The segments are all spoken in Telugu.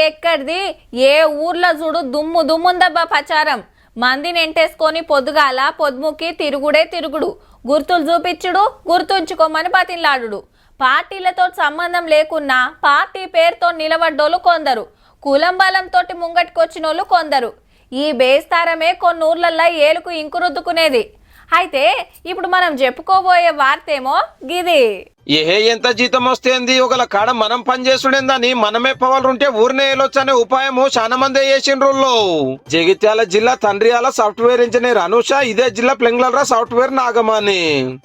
ఎక్కడిది ఏ ఊర్లో చూడు దుమ్ము దుమ్ముందబ్బా ప్రచారం. మందిని ఎంటేసుకొని పొద్దుగాల పొద్దుముకి తిరుగుడే తిరుగుడు, గుర్తులు చూపించుడు, గుర్తుంచుకోమని బతిలాడు. పార్టీలతో సంబంధం లేకున్నా పార్టీ పేరుతో నిలబడ్డోళ్ళు కొందరు, కులం బలంతో ముంగట్టుకొచ్చినోళ్ళు కొందరు. ఈ బేస్తారమే కొన్ని ఊర్లల్లో ఏలుకు ఇంకురుద్దుకునేది. అయితే ఇప్పుడు మనం చెప్పుకోబోయే వార్తేమో గిది. ఎంత జీతం వస్తేంది ఒకళ్ళ కాడ మనం పనిచేస్తుండేందని మనమే పవలుంటే ఊరినే వెళ్ళొచ్చనే ఉపాయము చాలా మంది చేసిండ్రు. జగిత్యాల జిల్లా తండ్రియాల సాఫ్ట్వేర్ ఇంజనీర్ అనూష, ఇదే జిల్లా ప్లెంగ్లరా సాఫ్ట్వేర్ నాగమాని,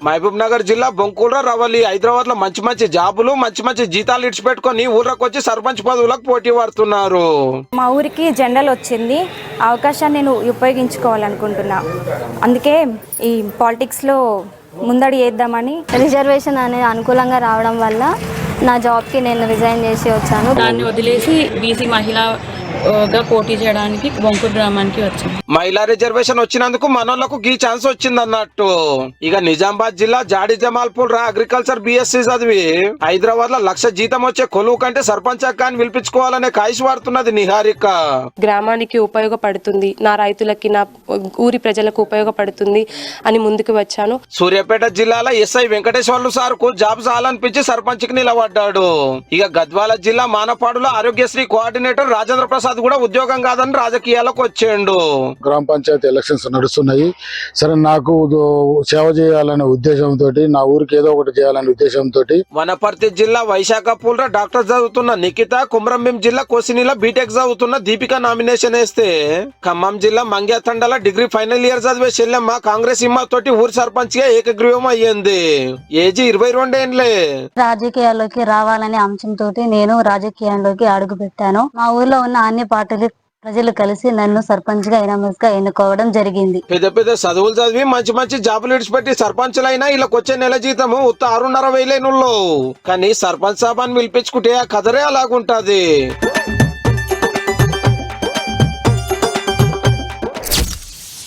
మహబూబ్ నగర్ జిల్లా బొంకుల రవలి, హైదరాబాద్ లో మంచి మంచి జాబులు మంచి మంచి జీతాలు ఇడిచిపెట్టుకొని ఊర్లోకి వచ్చి సర్పంచ్ పదవులకు పోటీ పడుతున్నారు. మా ఊరికి జెండాలు వచ్చింది, అవకాశాన్ని నేను ఉపయోగించుకోవాలనుకుంటున్నా. అందుకే ఈ పాలిటిక్స్ లో ముందడి చేద్దామని. రిజర్వేషన్ అనేది అనుకూలంగా రావడం వల్ల నా జాబ్కి నేను రిజైన్ చేసి వచ్చాను. దాన్ని వదిలేసి బీసీ మహిళగా పోటీ చేయడానికి బొంకూరు గ్రామానికి వచ్చాను. మహిళా రిజర్వేషన్ వచ్చినందుకు మనోళ్లకు ఈ ఛాన్స్ వచ్చింది అన్నట్టు. ఇక నిజామాబాద్ జిల్లా జాడి జమాల్పూర్ అగ్రికల్చర్ బిఎస్సి చదివి హైదరాబాద్ లో 1,00,000 జీతం వచ్చే కొలువు కంటే సర్పంచ్ అక్కని పిలిపించుకోవాలనే కాయిష్ వాడుతున్నది నిహారిక. గ్రామానికి ఉపయోగపడుతుంది, నా రైతులకి నా ఊరి ప్రజలకు ఉపయోగపడుతుంది అని ముందుకు వచ్చాను. సూర్యాపేట జిల్లాలో ఎస్ఐ వెంకటేశ్వర్లు సార్ కు జాబ్ చాలనిపించి సర్పంచ్ కి నిలబడ్డాడు. ఇక గద్వాల జిల్లా మానపాడులో ఆరోగ్యశ్రీ కోఆర్డినేటర్ రాజేంద్ర ప్రసాద్ కూడా ఉద్యోగం కాదని రాజకీయాలకు వచ్చేండు. గ్రామ పంచాయతీ ఎలక్షన్స్ నడుస్తున్నాయి. సరే, నాకు సేవ చేయాలనే ఉద్దేశంతో, నా ఊరికి ఏదో ఒకటి చేయాలనే ఉద్దేశంతో వనపర్తి జిల్లా వైశాఖపూర్ డాక్టర్ చదువుతున్న నిఖిత, కుమ్రంభీం జిల్లా కోసినిలో బీటెక్ చదువుతున్న దీపిక నామినేషన్ వేస్తే, ఖమ్మం జిల్లా మంగ్యాతండల డిగ్రీ ఫైనల్ ఇయర్ చదివే చెల్లెమ్మ కాంగ్రెస్ ఇమ్మ తోటి ఊరి సర్పంచ్ గా ఏకగ్రీవం అయ్యింది. ఏజీ 22 ఏండ్లే. రాజకీయాల్లోకి రావాలనే అంశంతో నేను రాజకీయాల్లోకి అడుగు పెట్టాను. మా ఊర్లో ఉన్న అన్ని పార్టీలు ప్రజలు కలిసి నన్ను సర్పంచ్ గా ఎన్నుకోవడం జరిగింది. పెద్ద పెద్ద చదువులు చదివి మంచి మంచి జాబులు ఇడిచిపెట్టి సర్పంచులైనా వీళ్ళకి వచ్చే నెల జీతము 6,500 కానీ సర్పంచ్ సాబాన్ని పిలిపించుకుంటే ఆ కథరే అలాగుంటది.